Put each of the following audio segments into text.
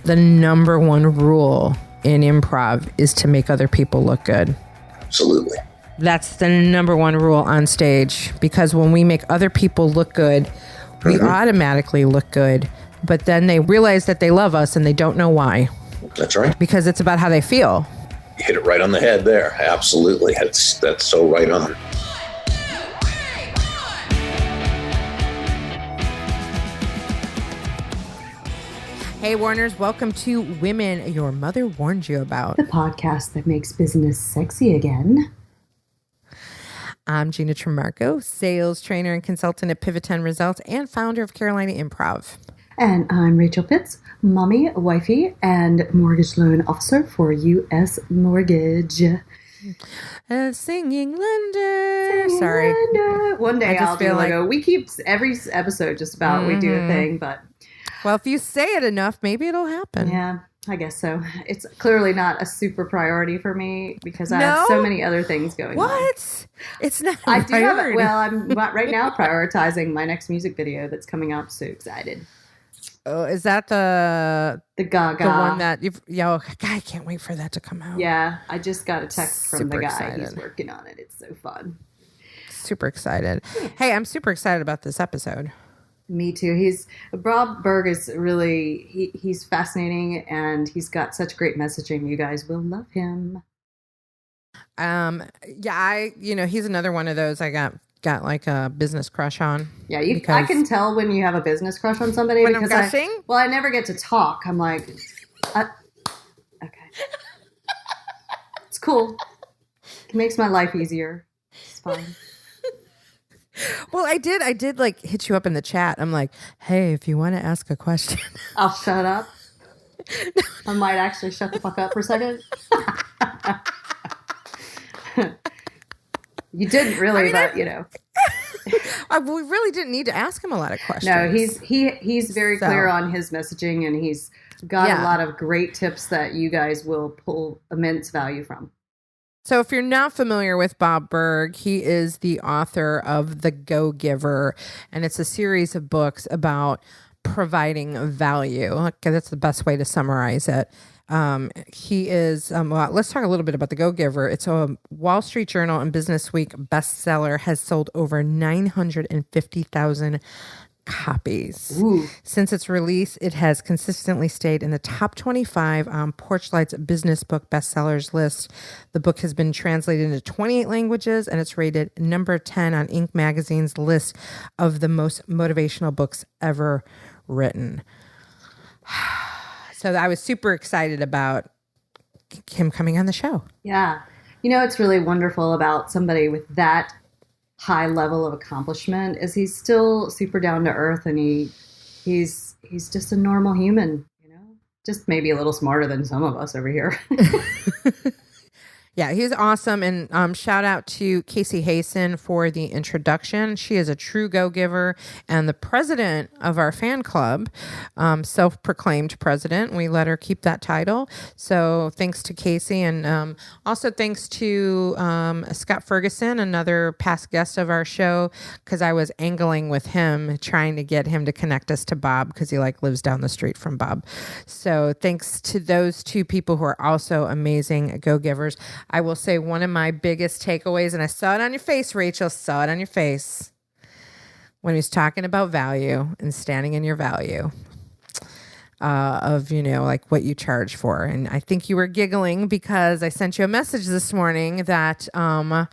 the number one rule in improv is to make other people look good. Absolutely. That's the number one rule on stage, because when we make other people look good, we automatically look good, but then they realize that they love us and they don't know why. That's right. Because it's about how they feel. You hit it right on the head there. Absolutely. That's so right on. Hey, Warners, welcome to Women Your Mother Warned You About. The podcast that makes business sexy again. I'm Gina Trimarco, sales trainer and consultant at Pivot10 Results and founder of Carolina Improv. And I'm Rachel Pitts, mommy, wifey, and mortgage loan officer for U.S. Mortgage. Singing Linda. Sorry. Linda. One day I'll do like we keep every episode just about we do a thing, but... Well, if you say it enough, maybe it'll happen. Yeah, I guess so. It's clearly not a super priority for me because I have so many other things going on. What? It's not a priority. I'm right now prioritizing my next music video that's coming out. So excited. Oh, is that the Gaga? The one that I can't wait for that to come out. Yeah, I just got a text from the guy. Excited. He's working on it. It's so fun. Super excited. Hey, I'm super excited about this episode. Me too. Bob Burg is really, he's fascinating and he's got such great messaging. You guys will love him. He's another one of those I got like a business crush on. Yeah, I can tell when you have a business crush on somebody when because I'm gushing? I never get to talk. I'm like, okay. It's cool. It makes my life easier. It's fine. Well, I did like hit you up in the chat. I'm like, hey, if you want to ask a question. I'll shut up. I might actually shut the fuck up for a second. You didn't really, but you know. We really didn't need to ask him a lot of questions. No, he's very clear on his messaging, and he's got a lot of great tips that you guys will pull immense value from. So if you're not familiar with Bob Burg, he is the author of The Go-Giver, and it's a series of books about providing value. Okay, that's the best way to summarize it. He is, let's talk a little bit about The Go-Giver. It's a Wall Street Journal and Business Week bestseller, has sold over 950,000 copies. Ooh. Since its release, it has consistently stayed in the top 25 on Porchlight's business book bestsellers list. The book has been translated into 28 languages, and it's rated number 10 on Inc. magazine's list of the most motivational books ever written. So I was super excited about him coming on the show. Yeah. You know, it's really wonderful about somebody with that high level of accomplishment is he's still super down to earth, and he's just a normal human, you know, just maybe a little smarter than some of us over here. Yeah, he's awesome. And shout out to Casey Hayson for the introduction. She is a true go-giver and the president of our fan club, self-proclaimed president. We let her keep that title. So thanks to Casey. And also thanks to Scott Ferguson, another past guest of our show, because I was angling with him, trying to get him to connect us to Bob, because he lives down the street from Bob. So thanks to those two people who are also amazing go-givers. I will say one of my biggest takeaways, and I saw it on your face, Rachel, saw it on your face, when he was talking about value and standing in your value of, like what you charge for. And I think you were giggling because I sent you a message this morning that my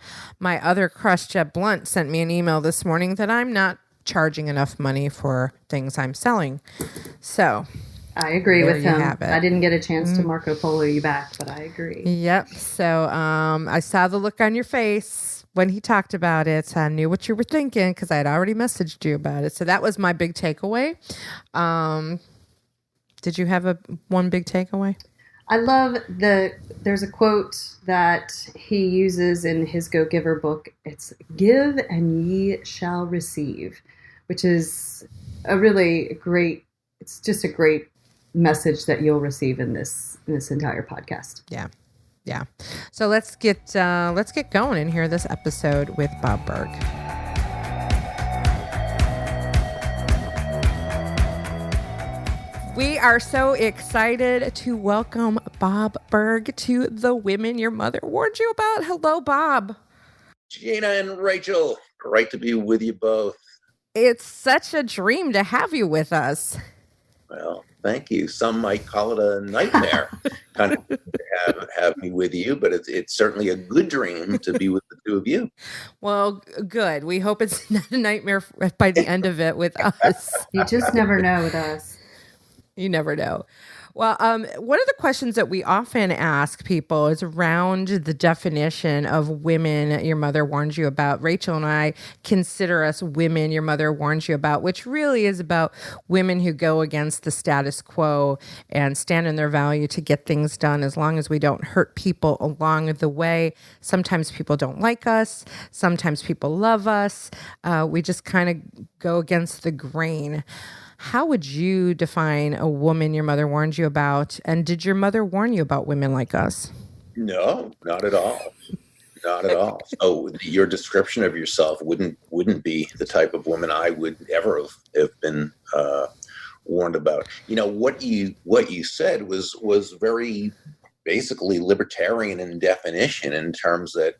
other crush, Jeb Blunt, sent me an email this morning that I'm not charging enough money for things I'm selling. So... I agree with him. I didn't get a chance to Marco Polo you back, but I agree. Yep. So I saw the look on your face when he talked about it. So I knew what you were thinking because I had already messaged you about it. So that was my big takeaway. Did you have one big takeaway? I love there's a quote that he uses in his Go-Giver book. It's "Give and ye shall receive," which is a really great, it's just a great message that you'll receive in this entire podcast. Yeah. So let's get going and hear this episode with Bob Burg. We are so excited to welcome Bob Burg to the Women Your Mother Warned You About. Hello, Bob. Gina and Rachel, great to be with you both. It's such a dream to have you with us. Well, thank you. Some might call it a nightmare, kind of have me with you, but it's certainly a good dream to be with the two of you. Well, good. We hope it's not a nightmare by the end of it with us. You just never know with us. You never know. Well, one of the questions that we often ask people is around the definition of women your mother warned you about. Rachel and I consider us women your mother warned you about, which really is about women who go against the status quo and stand in their value to get things done as long as we don't hurt people along the way. Sometimes people don't like us. Sometimes people love us. We just kind of go against the grain. How would you define a woman your mother warned you about? And did your mother warn you about women like us? No, not at all. Not at all. So your description of yourself wouldn't be the type of woman I would ever have been warned about. You know, what you said was very basically libertarian in definition, in terms that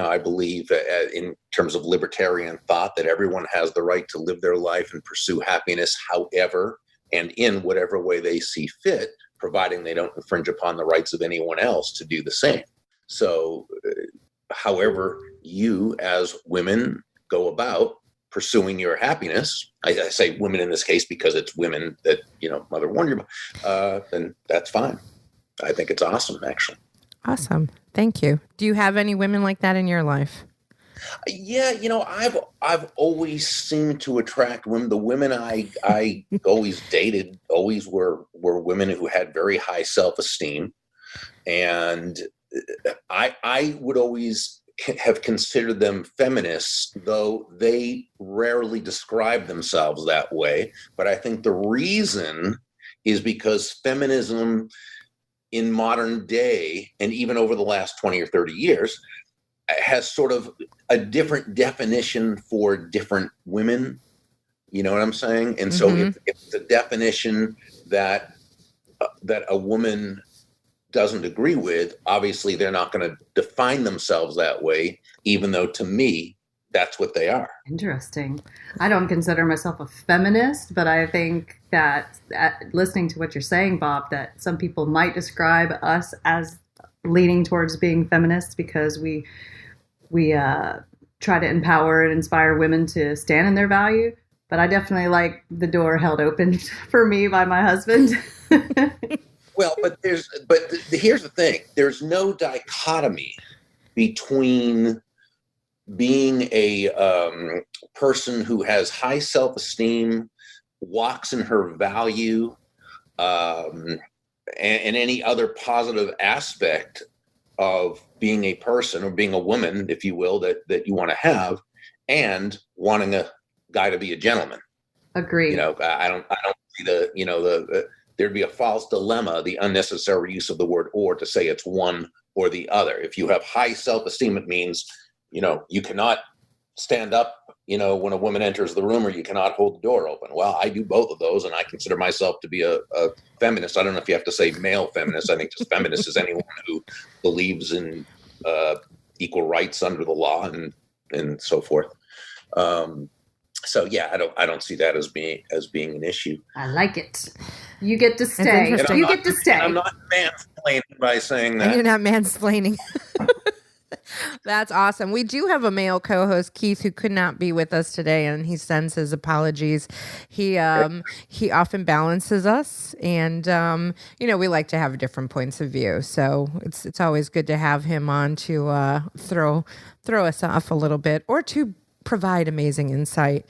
I believe in terms of libertarian thought that everyone has the right to live their life and pursue happiness however and in whatever way they see fit, providing they don't infringe upon the rights of anyone else to do the same. So however you as women go about pursuing your happiness, I say women in this case because it's women that, mother warned you about, then that's fine. I think it's awesome, actually. Awesome. Thank you. Do you have any women like that in your life? Yeah, I've always seemed to attract women. The women I always dated always were women who had very high self-esteem, and I would always have considered them feminists, though they rarely describe themselves that way. But I think the reason is because feminism in modern day, and even over the last 20 or 30 years, has sort of a different definition for different women. You know what I'm saying? And so if it's a definition that a woman doesn't agree with, obviously they're not going to define themselves that way, even though to me, that's what they are. Interesting. I don't consider myself a feminist, but I think that listening to what you're saying, Bob, that some people might describe us as leaning towards being feminists because we try to empower and inspire women to stand in their value. But I definitely like the door held open for me by my husband. Well, but here's the thing. There's no dichotomy between being a person who has high self-esteem, walks in her value, and any other positive aspect of being a person or being a woman, if you will, that you want to have, and wanting a guy to be a gentleman. Agreed. I don't see there'd be a false dilemma, the unnecessary use of the word "or" to say it's one or the other. If you have high self-esteem, it means you cannot stand up, when a woman enters the room, or you cannot hold the door open. Well, I do both of those, and I consider myself to be a feminist. I don't know if you have to say male feminist. I think just feminist is anyone who believes in equal rights under the law and so forth. So yeah, I don't see that as being an issue. I like it. You get to stay. You get to stay. I'm not mansplaining by saying that. And you're not mansplaining. That's awesome. We do have a male co-host, Keith, who could not be with us today, and he sends his apologies. He often balances us, and we like to have different points of view. So it's always good to have him on to throw us off a little bit, or to provide amazing insight.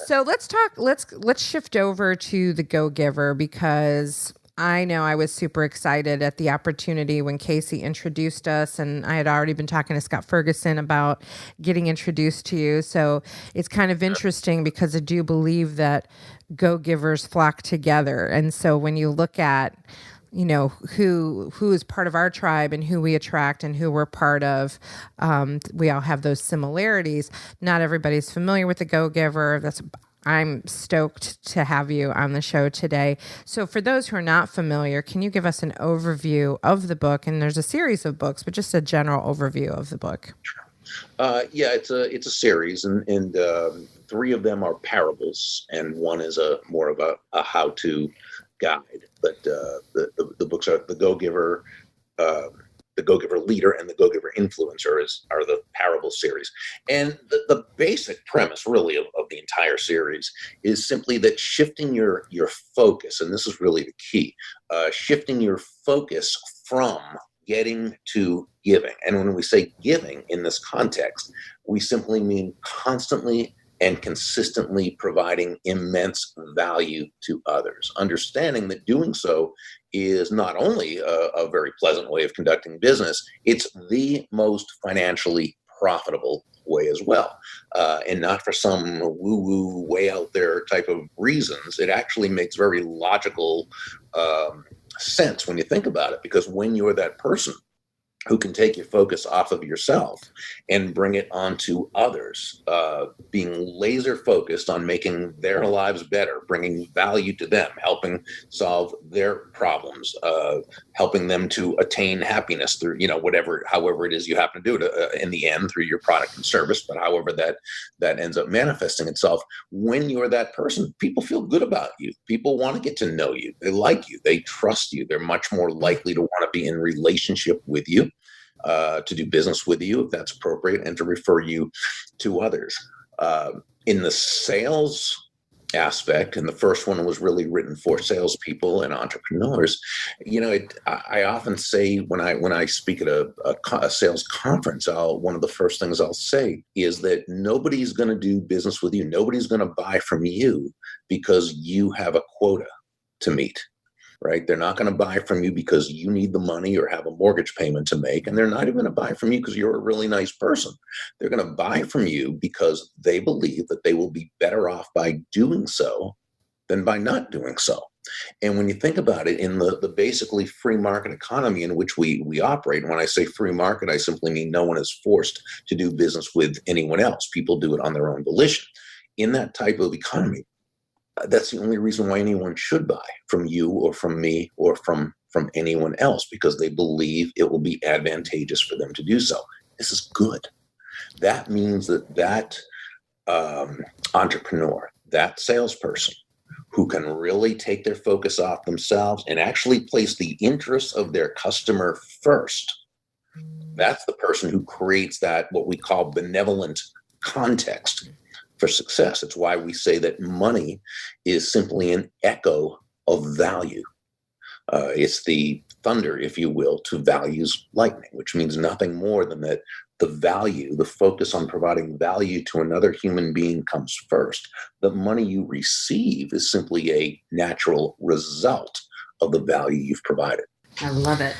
So let's shift over to the Go-Giver, because I know I was super excited at the opportunity when Casey introduced us, and I had already been talking to Scott Ferguson about getting introduced to you. So it's kind of interesting because I do believe that Go-Givers flock together. And so when you look at, who is part of our tribe and who we attract and who we're part of, we all have those similarities. Not everybody's familiar with the Go-Giver. I'm stoked to have you on the show today. So for those who are not familiar, can you give us an overview of the book? And there's a series of books, but just a general overview of the book. Yeah, it's a series, and 3 of them are parables, and one is more of a how-to guide. But the books are the Go-Giver Leader and the Go-Giver Influencer are the parable series. And the basic premise, really, of the entire series is simply that shifting your focus, and this is really the key, shifting your focus from getting to giving. And when we say giving in this context, we simply mean constantly and consistently providing immense value to others, understanding that doing so is not only a very pleasant way of conducting business, it's the most financially profitable way as well. And not for some woo-woo, way out there type of reasons. It actually makes very logical sense when you think about it, because when you're that person who can take your focus off of yourself and bring it onto others, being laser focused on making their lives better, bringing value to them, helping solve their problems, helping them to attain happiness through, however it is you happen to do it in the end through your product and service, but however that ends up manifesting itself. When you're that person, people feel good about you. People want to get to know you. They like you. They trust you. They're much more likely to want to be in relationship with you, to do business with you if that's appropriate, and to refer you to others. In the sales aspect, and the first one was really written for salespeople and entrepreneurs, I often say when I speak at a sales conference, one of the first things I'll say is that nobody's going to do business with you. Nobody's going to buy from you because you have a quota to meet. Right? They're not going to buy from you because you need the money or have a mortgage payment to make. And they're not even going to buy from you because you're a really nice person. They're going to buy from you because they believe that they will be better off by doing so than by not doing so. And when you think about it, in the basically free market economy in which we operate, and when I say free market, I simply mean no one is forced to do business with anyone else. People do it on their own volition. In that type of economy, that's the only reason why anyone should buy from you or from me or from anyone else, because they believe it will be advantageous for them to do so. This is good. That means that entrepreneur, that salesperson who can really take their focus off themselves and actually place the interests of their customer first, that's the person who creates that, what we call benevolent context for success. It's why we say that money is simply an echo of value. It's the thunder, if you will, to value's lightning, which means nothing more than that the value, the focus on providing value to another human being comes first. The money you receive is simply a natural result of the value you've provided. I love it.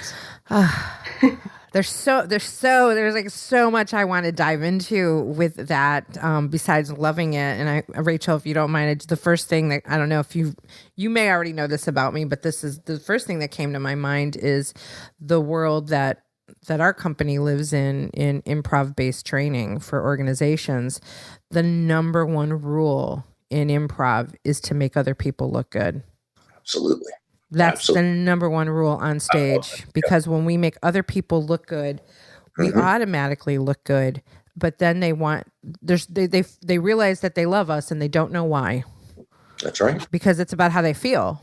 There's like so much I want to dive into with that, besides loving it. And Rachel, if you don't mind, it's the first thing that, I don't know if you may already know this about me, but this is the first thing that came to my mind is the world that our company lives in improv-based training for organizations. The number one rule in improv is to make other people look good. Absolutely. That's the number one rule on stage, because when we make other people look good, we automatically look good. But then they realize that they love us and they don't know why. That's right. Because it's about how they feel.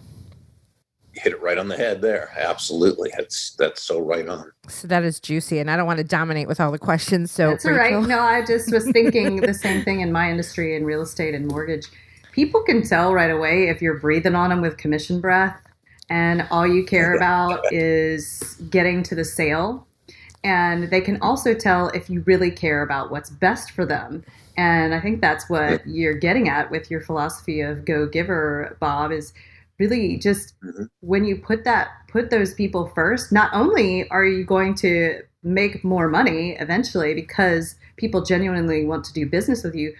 You hit it right on the head there. Absolutely. That's so right on. So that is juicy. And I don't want to dominate with all the questions. So that's all right. No, I just was thinking the same thing in my industry in real estate and mortgage. People can tell right away if you're breathing on them with commission breath and all you care about is getting to the sale. And they can also tell if you really care about what's best for them. And I think that's what you're getting at with your philosophy of Go Giver, Bob, is really just when you put those people first, not only are you going to make more money eventually because people genuinely want to do business with you,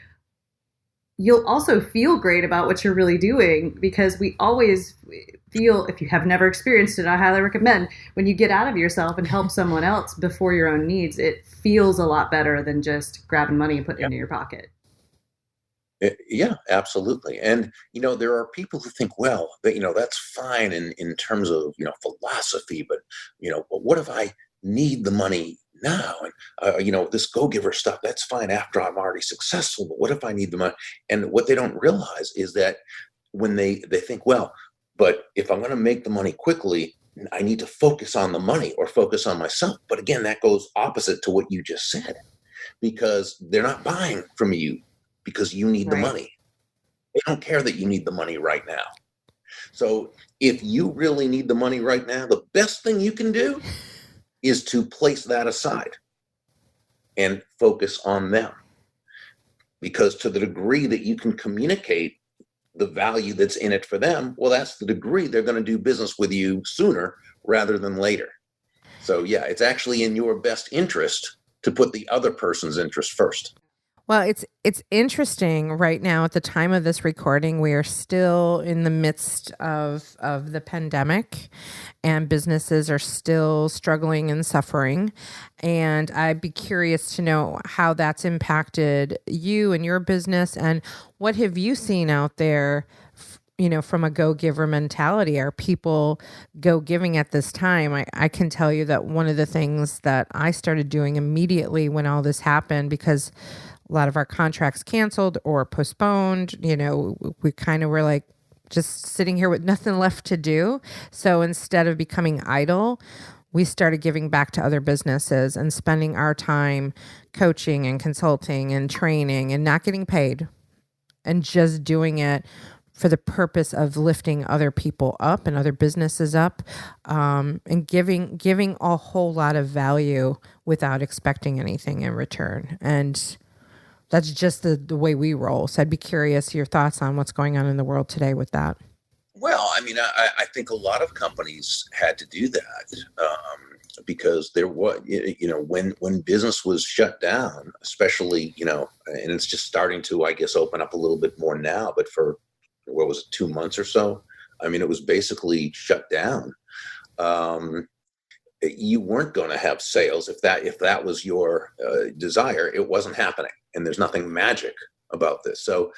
you'll also feel great about what you're really doing, because we always feel, if you have never experienced it, I highly recommend, when you get out of yourself and help someone else before your own needs, it feels a lot better than just grabbing money and putting it into your pocket. Yeah, absolutely. And, there are people who think, well, that, that's fine in terms of, philosophy, but what if I need the money now? And, this go-giver stuff, that's fine after I'm already successful. But what if I need the money? And what they don't realize is that when they think, well, but if I'm going to make the money quickly, I need to focus on the money or focus on myself. But again, that goes opposite to what you just said, because they're not buying from you because you need the Right. money. They don't care that you need the money right now. So if you really need the money right now, the best thing you can do is to place that aside and focus on them. Because to the degree that you can communicate the value that's in it for them, well, that's the degree they're going to do business with you sooner rather than later. So yeah, it's actually in your best interest to put the other person's interest first. Well, it's interesting right now at the time of this recording, we are still in the midst of the pandemic, and businesses are still struggling and suffering. And I'd be curious to know how that's impacted you and your business, and what have you seen out there, from a go-giver mentality? Are people go-giving at this time? I can tell you that one of the things that I started doing immediately when all this happened, because a lot of our contracts canceled or postponed, we kind of were like just sitting here with nothing left to do. So instead of becoming idle, we started giving back to other businesses and spending our time coaching and consulting and training and not getting paid, and just doing it for the purpose of lifting other people up and other businesses up, and giving a whole lot of value without expecting anything in return. And that's just the way we roll. So I'd be curious your thoughts on what's going on in the world today with that. Well, I mean, I think a lot of companies had to do that because there was, when business was shut down, especially, and it's just starting to, I guess, open up a little bit more now. But for, what was it, 2 months or so? I mean, it was basically shut down. You weren't going to have sales if that was your desire. It wasn't happening, and there's nothing magic about this. So,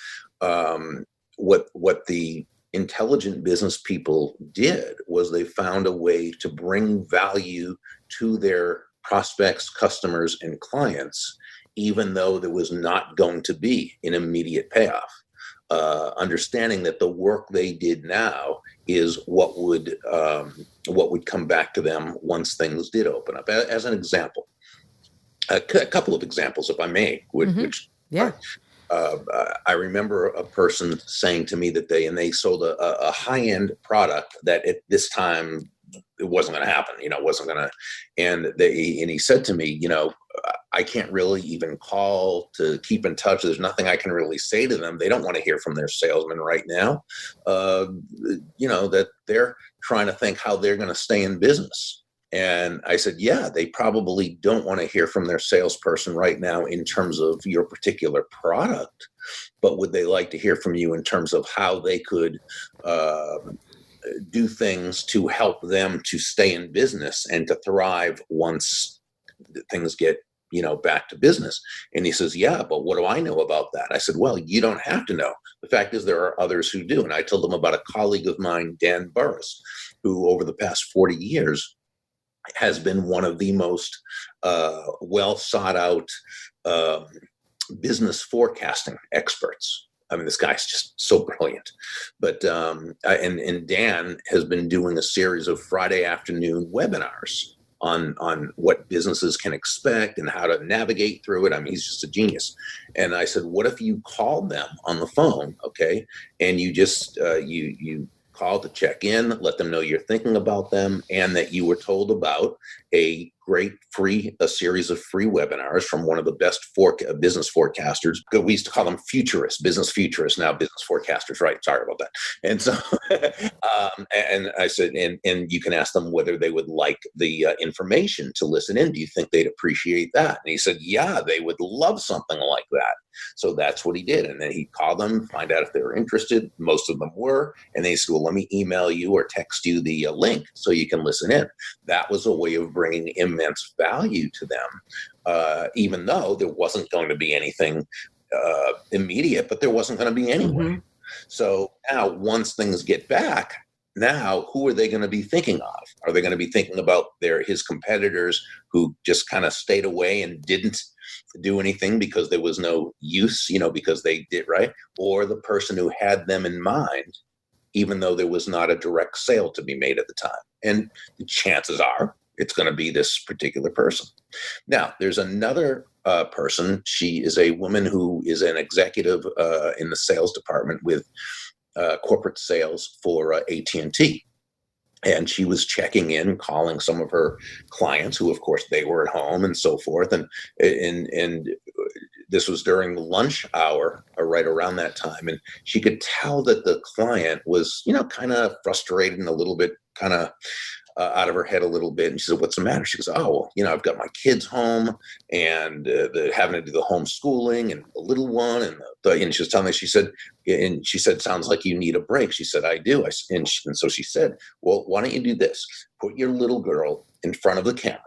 what the intelligent business people did was they found a way to bring value to their prospects, customers, and clients, even though there was not going to be an immediate payoff. Understanding that the work they did now is what would come back to them once things did open up. As an example, a couple of examples, if I may, which yeah. I remember a person saying to me that they sold a high-end product that at this time it wasn't going to happen, wasn't going to. And he said to me, I can't really even call to keep in touch. There's nothing I can really say to them. They don't want to hear from their salesman right now. That they're trying to think how they're going to stay in business. And I said, yeah, they probably don't want to hear from their salesperson right now in terms of your particular product, but would they like to hear from you in terms of how they could do things to help them to stay in business and to thrive once things get back to business? And he says, yeah, but what do I know about that? I said, well, you don't have to know. The fact is there are others who do. And I told him about a colleague of mine, Dan Burris, who over the past 40 years has been one of the most well sought out business forecasting experts. I mean, this guy's just so brilliant. But and Dan has been doing a series of Friday afternoon webinars on what businesses can expect and how to navigate through it. I mean, he's just a genius. And I said, what if you called them on the phone, okay, and you just you call to check in, let them know you're thinking about them, and that you were told about a great a series of free webinars from one of the best business forecasters. We used to call them futurists, business futurists, now business forecasters, right? Sorry about that. And so, and I said, and you can ask them whether they would like the information to listen in. Do you think they'd appreciate that? And he said, yeah, they would love something like that. So that's what he did. And then he called them, find out if they were interested. Most of them were. And they said, well, let me email you or text you the link so you can listen in. That was a way of bringing immense value to them, even though there wasn't going to be anything immediate, but there wasn't going to be anyway. Mhm. So now, once things get back, now who are they going to be thinking of? Are they going to be thinking about his competitors who just kind of stayed away and didn't do anything because there was no use, because they did right, or the person who had them in mind, even though there was not a direct sale to be made at the time? And the chances are it's going to be this particular person. Now, there's another person. She is a woman who is an executive in the sales department with corporate sales for AT&T. And she was checking in, calling some of her clients who, of course, they were at home and so forth. And this was during lunch hour or right around that time. And she could tell that the client was, kind of frustrated and a little bit kind of out of her head a little bit. And she said, "What's the matter?" She goes, "Oh, well, I've got my kids home and having to do the homeschooling and the little one." And she was telling me, she said, "Sounds like you need a break." She said, "I do." And so she said, "Well, why don't you do this? Put your little girl in front of the camera."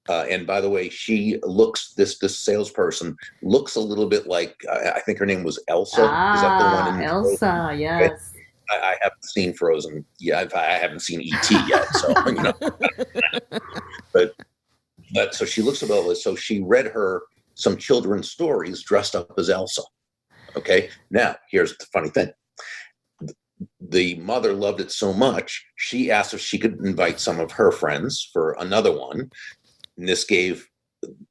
And by the way, she looks, this salesperson looks a little bit like, I think her name was Elsa. Is that the one? In Elsa, Frozen? yes. I haven't seen Frozen. Yeah, I haven't seen E.T. yet. So, but so she looks about this. So she read her some children's stories dressed up as Elsa. Okay. Now, here's the funny thing. The mother loved it so much, she asked if she could invite some of her friends for another one. And this gave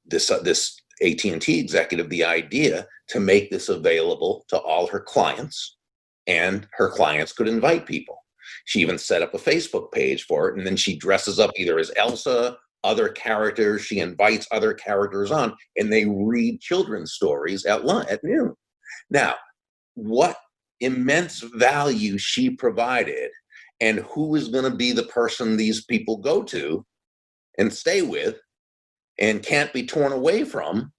this AT&T executive the idea to make this available to all her clients, and her clients could invite people. She even set up a Facebook page for it, and then she dresses up either as Elsa, other characters. She invites other characters on, and they read children's stories at noon. Now, what immense value she provided, and who is going to be the person these people go to and stay with and can't be torn away from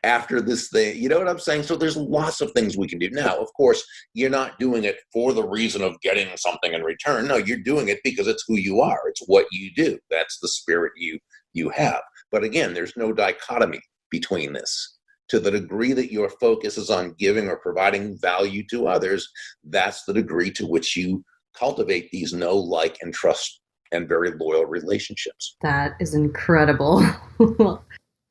after this thing. You know what I'm saying? So there's lots of things we can do. Now, of course, you're not doing it for the reason of getting something in return. No, you're doing it because it's who you are. It's what you do. That's the spirit you have. But again, there's no dichotomy between this. To the degree that your focus is on giving or providing value to others, that's the degree to which you cultivate these know, like, and trust and very loyal relationships. That is incredible.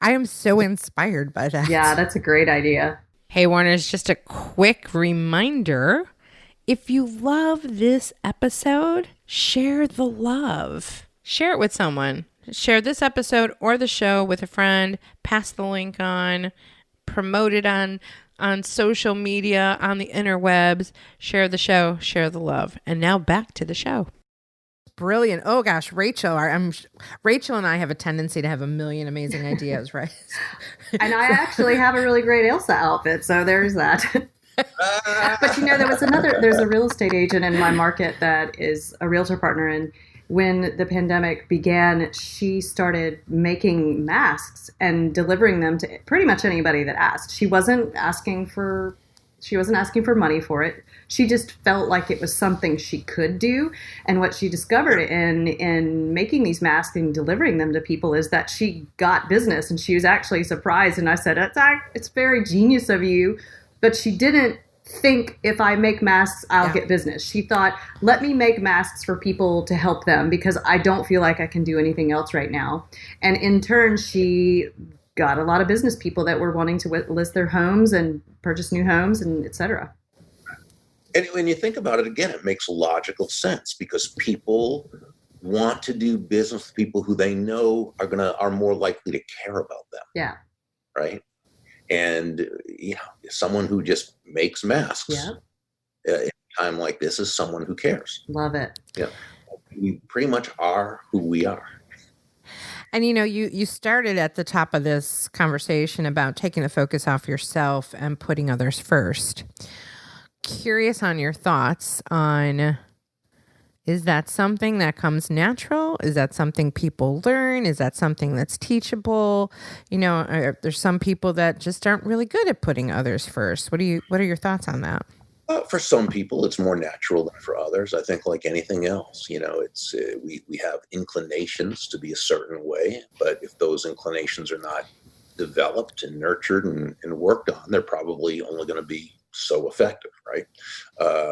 I am so inspired by that. Yeah, that's a great idea. Hey, Warners, just a quick reminder. If you love this episode, share the love. Share it with someone. Share this episode or the show with a friend. Pass the link on. Promote it on social media, on the interwebs. Share the show. Share the love. And now back to the show. Brilliant. Oh gosh, Rachel and I have a tendency to have a million amazing ideas, right? And I actually have a really great Elsa outfit, so there's that. But there's a real estate agent in my market that is a realtor partner, and when the pandemic began, she started making masks and delivering them to pretty much anybody that asked. She wasn't asking for money for it. She just felt like it was something she could do. And what she discovered in making these masks and delivering them to people is that she got business, and she was actually surprised. And I said, it's very genius of you. But she didn't think, if I make masks, I'll get business. She thought, let me make masks for people to help them because I don't feel like I can do anything else right now. And in turn, she got a lot of business people that were wanting to list their homes and purchase new homes, and et cetera. And when you think about it, again, it makes logical sense because people want to do business with people who they know are more likely to care about them. Yeah. Right. And someone who just makes masks in a time like this is someone who cares. Love it. Yeah. We pretty much are who we are. And you started at the top of this conversation about taking the focus off yourself and putting others first. Curious on your thoughts on, is that something that comes natural? Is that something people learn? Is that something that's teachable? There's some people that just aren't really good at putting others first. What are your thoughts on that? For some people, it's more natural than for others. I think, like anything else, it's we have inclinations to be a certain way, but if those inclinations are not developed and nurtured and worked on, they're probably only going to be so effective, right?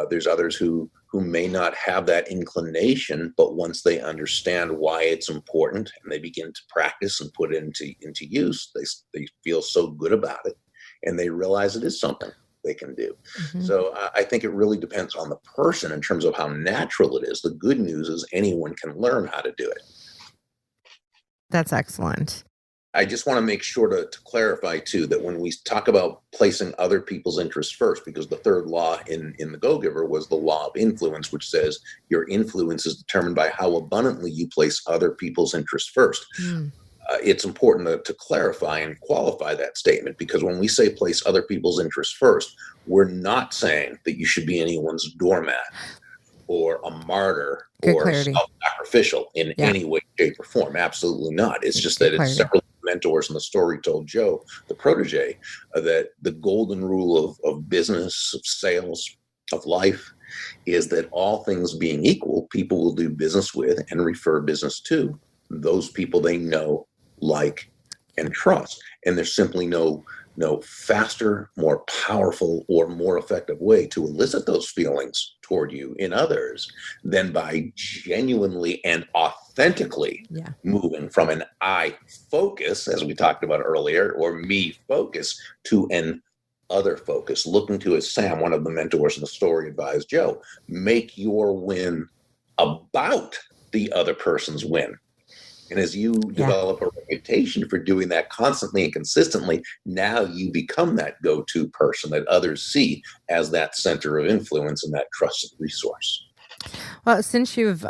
There's others who may not have that inclination, but once they understand why it's important and they begin to practice and put it into use, they feel so good about it, and they realize it is something they can do. Mm-hmm. So I think it really depends on the person in terms of how natural it is. The good news is anyone can learn how to do it. That's excellent. I just want to make sure to clarify, too, that when we talk about placing other people's interests first, because the third law in the Go-Giver was the law of influence, which says your influence is determined by how abundantly you place other people's interests first. It's important to clarify and qualify that statement, because when we say place other people's interests first, we're not saying that you should be anyone's doormat or a martyr or self-sacrificial in any way, shape, or form. Absolutely not. It's just that it's several mentors in the story told Joe, the protege, that the golden rule of business, of sales, of life is that all things being equal, people will do business with and refer business to those people they know, like, and trust. And there's simply no faster, more powerful, or more effective way to elicit those feelings toward you in others than by genuinely and authentically moving from an I focus, as we talked about earlier, or me focus, to an other focus. Looking to, as Sam, one of the mentors in the story, advised Joe, make your win about the other person's win. And as you develop a reputation for doing that constantly and consistently, now you become that go-to person that others see as that center of influence and that trusted resource. Well, since you've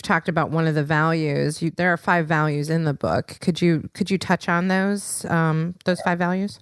talked about one of the values, there are 5 values in the book. Could you touch on those 5 values?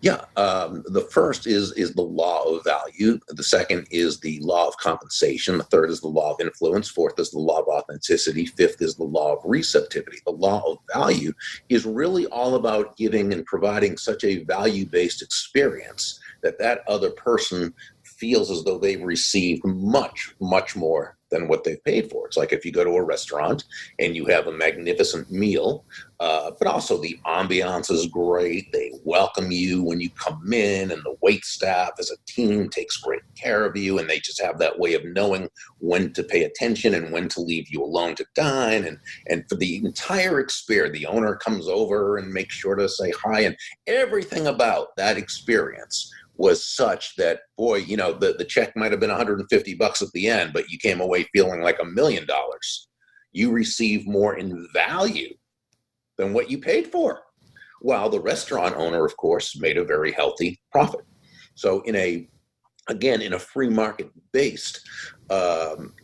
Yeah. The first is the law of value. The second is the law of compensation. The third is the law of influence. Fourth is the law of authenticity. Fifth is the law of receptivity. The law of value is really all about giving and providing such a value-based experience that other person feels as though they've received much, much more than what they've paid for. It's like if you go to a restaurant and you have a magnificent meal, but also the ambiance is great. They welcome you when you come in, and the wait staff as a team takes great care of you, and they just have that way of knowing when to pay attention and when to leave you alone to dine. And for the entire experience, the owner comes over and makes sure to say hi, and everything about that experience was such that, boy, the check might have been $150 at the end, but you came away feeling like $1 million. You received more in value than what you paid for. While the restaurant owner, of course, made a very healthy profit. So in a free market-based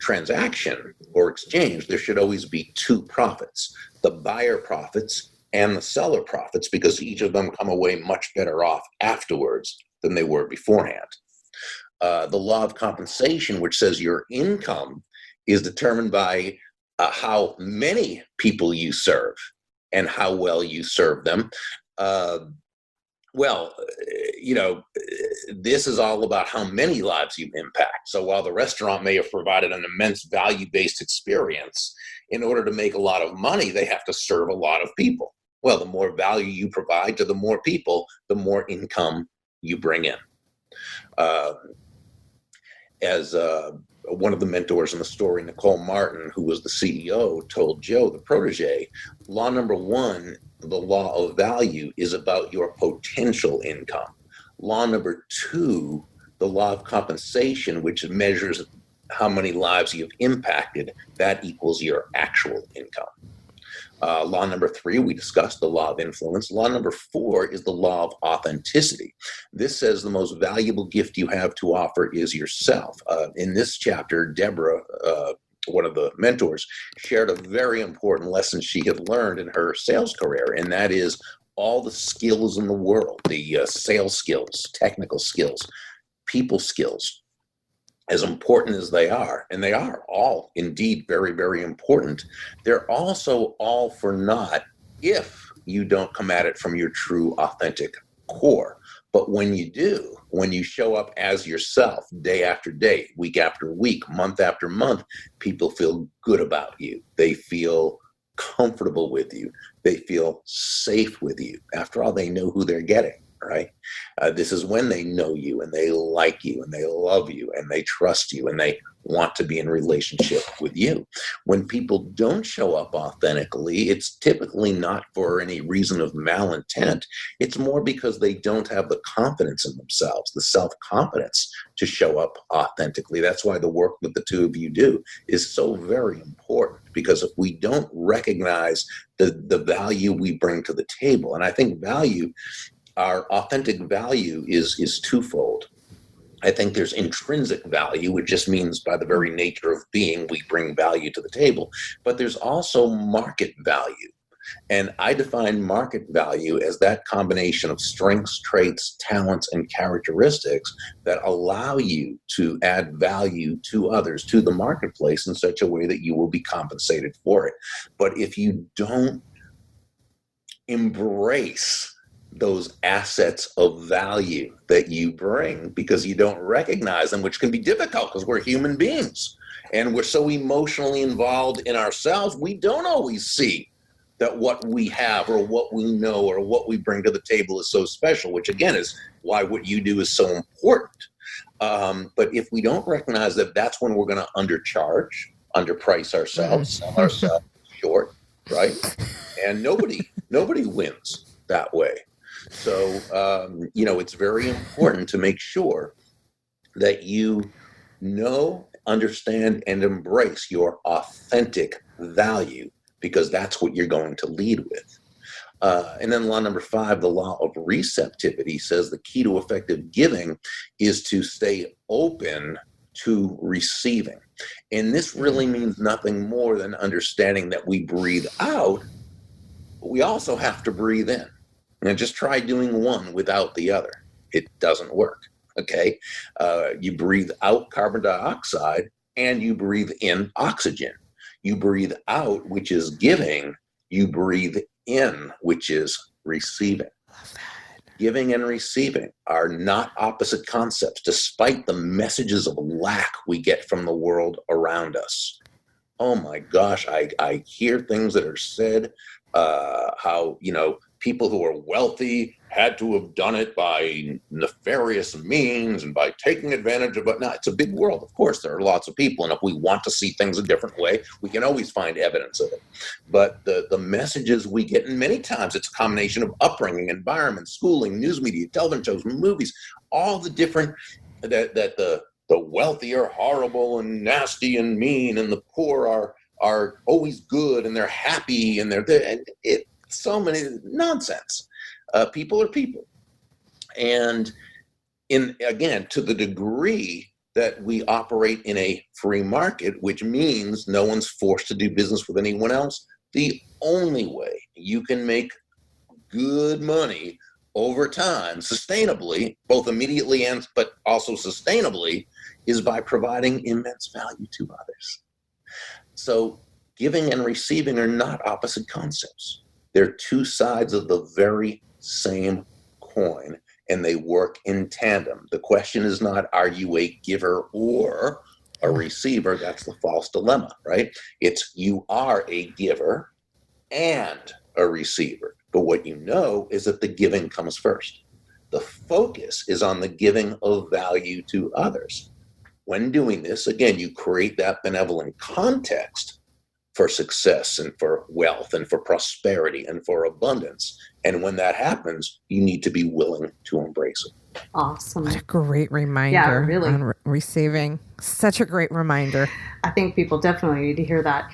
transaction or exchange, there should always be 2 profits: the buyer profits and the seller profits, because each of them come away much better off afterwards than they were beforehand. The law of compensation, which says your income is determined by how many people you serve and how well you serve them. This is all about how many lives you impact. So while the restaurant may have provided an immense value-based experience, in order to make a lot of money, they have to serve a lot of people. Well, the more value you provide to the more people, the more income you bring in. As one of the mentors in the story, Nicole Martin, who was the CEO, told Joe, the protege, law number 1, the law of value, is about your potential income. Law number 2, the law of compensation, which measures how many lives you've impacted, that equals your actual income. Law number 3, we discussed the law of influence. Law number 4 is the law of authenticity. This says the most valuable gift you have to offer is yourself. In this chapter, Deborah, one of the mentors, shared a very important lesson she had learned in her sales career, and that is all the skills in the world, the sales skills, technical skills, people skills, as important as they are, and they are all indeed very, very important, they're also all for naught if you don't come at it from your true, authentic core. But when you do, when you show up as yourself day after day, week after week, month after month, people feel good about you. They feel comfortable with you. They feel safe with you. After all, they know who they're getting, right? This is when they know you and they like you and they love you and they trust you and they want to be in relationship with you. When people don't show up authentically, it's typically not for any reason of malintent. It's more because they don't have the confidence in themselves, the self-confidence to show up authentically. That's why the work that the two of you do is so very important, because if we don't recognize the value we bring to the table, and I think value, our authentic value is twofold. I think there's intrinsic value, which just means by the very nature of being, we bring value to the table. But there's also market value. And I define market value as that combination of strengths, traits, talents, and characteristics that allow you to add value to others, to the marketplace, in such a way that you will be compensated for it. But if you don't embrace those assets of value that you bring, because you don't recognize them, which can be difficult because we're human beings and we're so emotionally involved in ourselves, we don't always see that what we have or what we know or what we bring to the table is so special, which again is why what you do is so important. But if we don't recognize that, that's when we're going to undercharge, underprice ourselves, sell ourselves short, right? And nobody wins that way. So, it's very important to make sure that you know, understand, and embrace your authentic value, because that's what you're going to lead with. And then law number 5, the law of receptivity, says the key to effective giving is to stay open to receiving. And this really means nothing more than understanding that we breathe out, but we also have to breathe in. And just try doing one without the other. It doesn't work, okay? You breathe out carbon dioxide and you breathe in oxygen. You breathe out, which is giving. You breathe in, which is receiving. Giving and receiving are not opposite concepts, despite the messages of lack we get from the world around us. Oh my gosh, I hear things that are said, how, people who are wealthy had to have done it by nefarious means and by taking advantage of it. Now, it's a big world. Of course, there are lots of people. And if we want to see things a different way, we can always find evidence of it. But the messages we get, and many times it's a combination of upbringing, environment, schooling, news media, television shows, movies, all the different, that the wealthy are horrible and nasty and mean, and the poor are always good and they're happy and it's so many nonsense. People are people. And again, to the degree that we operate in a free market, which means no one's forced to do business with anyone else, the only way you can make good money over time, sustainably, both immediately but also sustainably, is by providing immense value to others. So giving and receiving are not opposite concepts. They're two sides of the very same coin, and they work in tandem. The question is not, are you a giver or a receiver? That's the false dilemma, right? It's you are a giver and a receiver. But what you know is that the giving comes first. The focus is on the giving of value to others. When doing this, again, you create that benevolent context for success and for wealth and for prosperity and for abundance. And when that happens, you need to be willing to embrace it. Awesome. What a great reminder. Yeah, really. On receiving. Such a great reminder. I think people definitely need to hear that.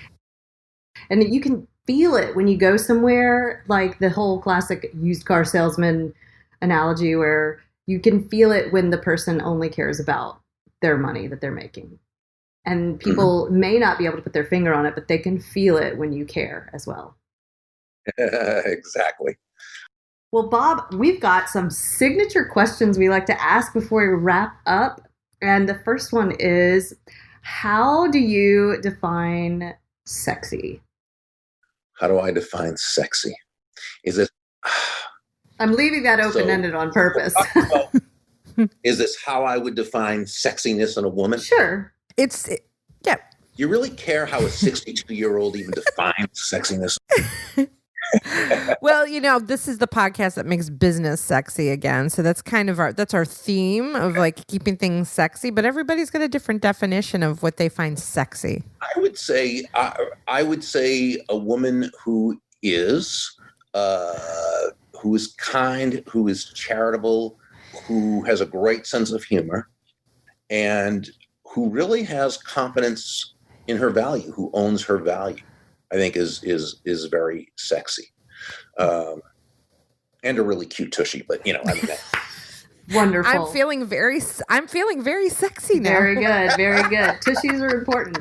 And you can feel it when you go somewhere, like the whole classic used car salesman analogy, where you can feel it when the person only cares about their money that they're making. And people may not be able to put their finger on it, but they can feel it when you care as well. Exactly. Well, Bob, we've got some signature questions we like to ask before we wrap up. And the first one is, how do you define sexy? How do I define sexy? Is it... I'm leaving that open-ended on purpose. Is this how I would define sexiness in a woman? Sure. Yeah. You really care how a 62-year-old even defines sexiness? Well, this is the podcast that makes business sexy again. So that's kind of that's our theme of like keeping things sexy, but everybody's got a different definition of what they find sexy. I would say a woman who is kind, who is charitable, who has a great sense of humor, and who really has confidence in her value, who owns her value, I think is very sexy. And a really cute tushy, but Wonderful. I'm feeling very sexy now. Very good. Very good. Tushies are important.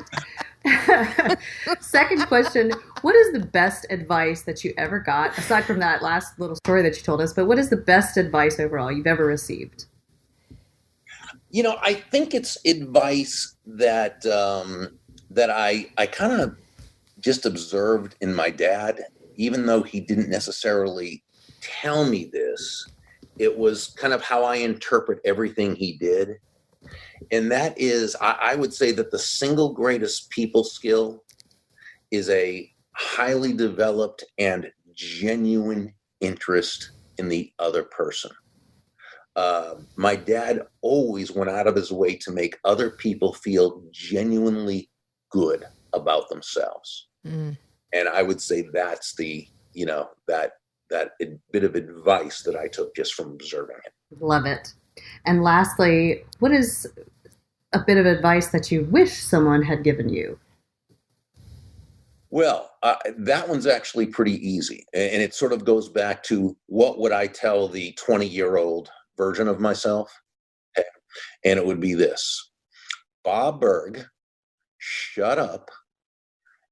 Second question. What is the best advice that you ever got, aside from that last little story that you told us, but what is the best advice overall you've ever received? I think it's advice that I kind of just observed in my dad, even though he didn't necessarily tell me this. It was kind of how I interpret everything he did. And that is, I would say that the single greatest people skill is a highly developed and genuine interest in the other person. My dad always went out of his way to make other people feel genuinely good about themselves. Mm. And I would say that's the, that bit of advice that I took just from observing it. Love it. And lastly, what is a bit of advice that you wish someone had given you? Well, that one's actually pretty easy. And it sort of goes back to what would I tell the 20-year-old version of myself? And it would be this: Bob Burg, shut up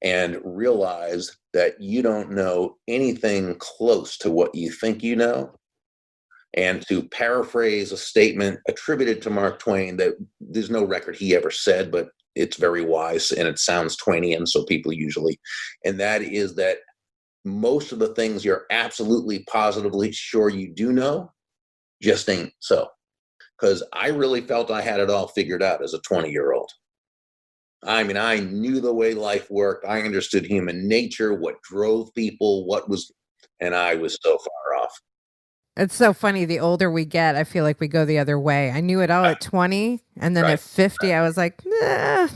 and realize that you don't know anything close to what you think you know. And to paraphrase a statement attributed to Mark Twain that there's no record he ever said, but it's very wise and it sounds Twainian, so people usually, and that is that most of the things you're absolutely positively sure you do know just ain't so. Because I really felt I had it all figured out as a 20-year-old. I mean, I knew the way life worked. I understood human nature, what drove people, and I was so far off. It's so funny. The older we get, I feel like we go the other way. I knew it all at 20, and then at 50, I was like, nah,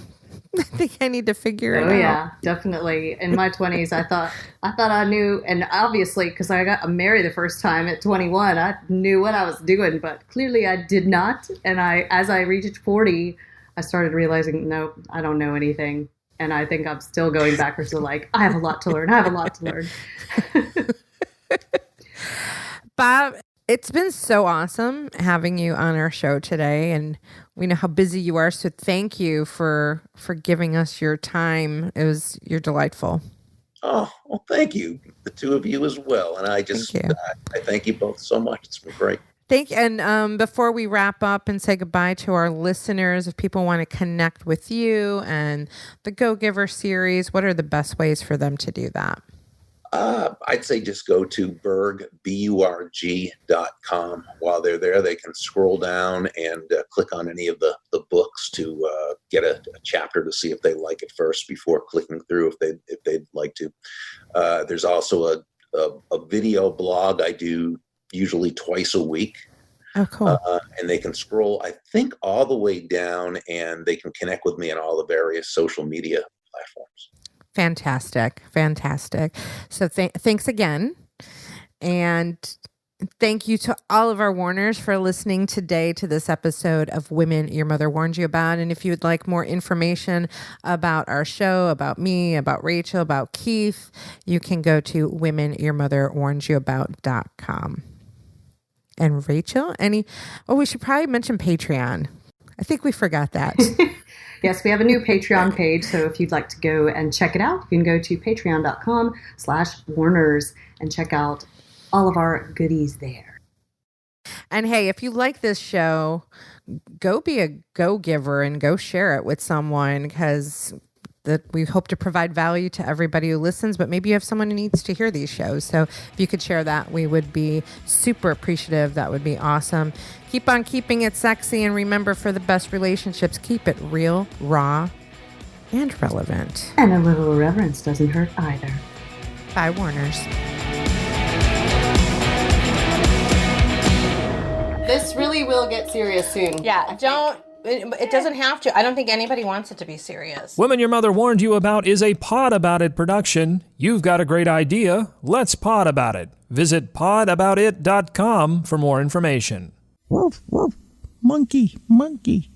I think I need to figure it out. Oh yeah, definitely. In my 20s, I thought I knew, and obviously, because I got married the first time at 21, I knew what I was doing, but clearly I did not. And as I reached 40, I started realizing, no, I don't know anything. And I think I'm still going backwards to I have a lot to learn. Bob, it's been so awesome having you on our show today, and we know how busy you are, so thank you for giving us your time. You're delightful. Oh, well, thank you, the two of you as well, and I thank you both so much. It's been great. Thank you. And before we wrap up and say goodbye to our listeners, if people want to connect with you and the Go Giver series, what are the best ways for them to do that? I'd say just go to burg.com. While they're there, they can scroll down and click on any of the books to get a chapter to see if they like it first before clicking through if they'd like to. There's also a video blog I do usually twice a week. Oh, cool. And they can scroll, I think, all the way down, and they can connect with me on all the various social media platforms. Fantastic. So thanks again. And thank you to all of our Warners for listening today to this episode of Women Your Mother Warned You About. And if you would like more information about our show, about me, about Rachel, about Keith, you can go to womenyourmotherwarnedyyouabout.com. And Rachel, we should probably mention Patreon. I think we forgot that. Yes, we have a new Patreon page, so if you'd like to go and check it out, you can go to patreon.com/Warners and check out all of our goodies there. And hey, if you like this show, go be a go-giver and go share it with someone, because we hope to provide value to everybody who listens, but maybe you have someone who needs to hear these shows. So if you could share that, we would be super appreciative. That would be awesome. Keep on keeping it sexy, and remember, for the best relationships, keep it real, raw, and relevant. And a little irreverence doesn't hurt either. Bye, Warners. This really will get serious soon. Yeah, it doesn't have to. I don't think anybody wants it to be serious. Women Your Mother Warned You About is a Pod About It production. You've got a great idea. Let's pod about it. Visit podaboutit.com for more information. Woof, woof. Monkey, monkey.